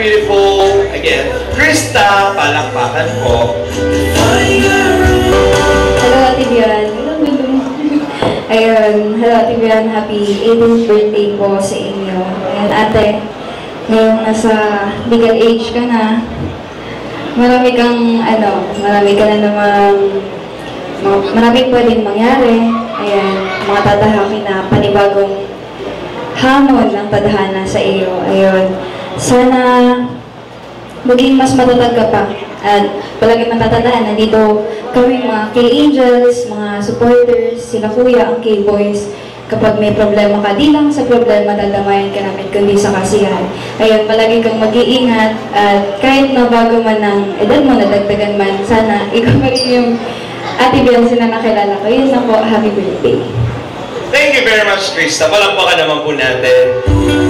beautiful, again, Krista, palakpakan po. Hello, Ate Bian. Ayun, hello, Ate Bian. Happy 18th birthday po sa inyo. Ayan, ate, ngayong nasa legal age ka na, marami ka na namang, maraming pwedeng mangyari. Ayan, mga tatahakin na panibagong hamon ng tadhana sa iyo. Ayun, sana maging mas matatag ka pa. At palagi matatandaan, nandito kami mga K-Angels, mga supporters, sila kuya, ang K-Boys. Kapag may problema ka, di lang sa problema dadamayan ka namin, kundi sa kasiyahan. Ayun, palagi kang mag-iingat at kahit na bago man ng edad mo, nadagdagan man, sana ikaw pa rin yung Ate Biancy na nakilala ko. Yun na po, happy birthday. Thank you very much, Krista. Palakpakan naman po natin.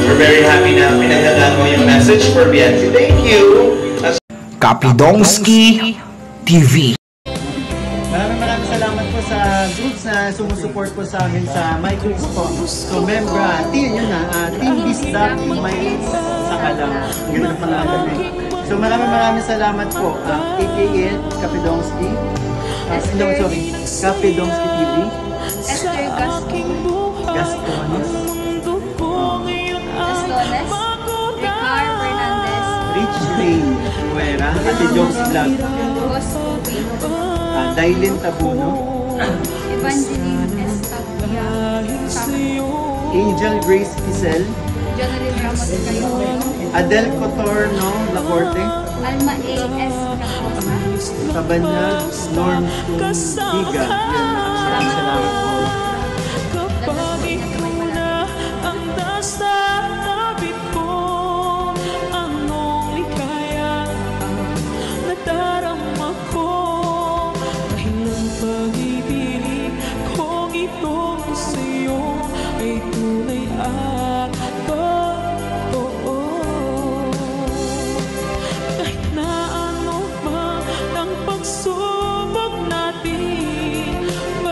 We're very happy na pinagdadaan mo yung message for Biancy. Thank you. Kapidongski TV. Maraming salamat po sa groups na sumusuport po sa amin sa My Groups po. So, Membra, Team Bisdak, My Groups, saka lang. Ganun pala kami. So, maraming salamat po. AKA Kapidongski. Kapidongski TV. Esther Gastones. Ricar Fernandez. Rich Rain Guerra. Ate Jokes Vlog. Dailin Tabuno. Evangeline Estadia. Angel Grace Kisel. Jonathan Ramos Cayo. Adel Cotorno Lacorte. Alma A.S. Caposa. Kabanyag Norm Higa. Maraming salamat po.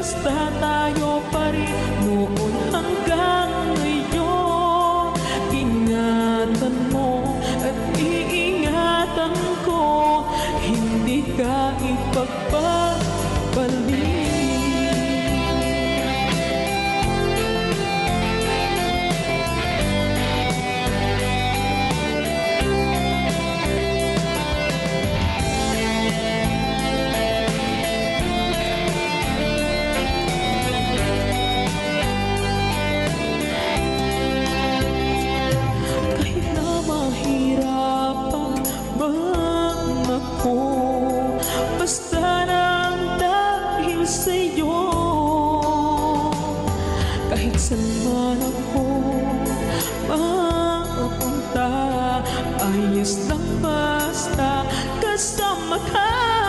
Basta tayo pa rin noon hanggang ngayon. Ingatan mo at iingatan ko, hindi ka ipagpapalik. Basta nang dahil sa'yo, kahit saan man ako mapunta, ayos lang basta kasama ka.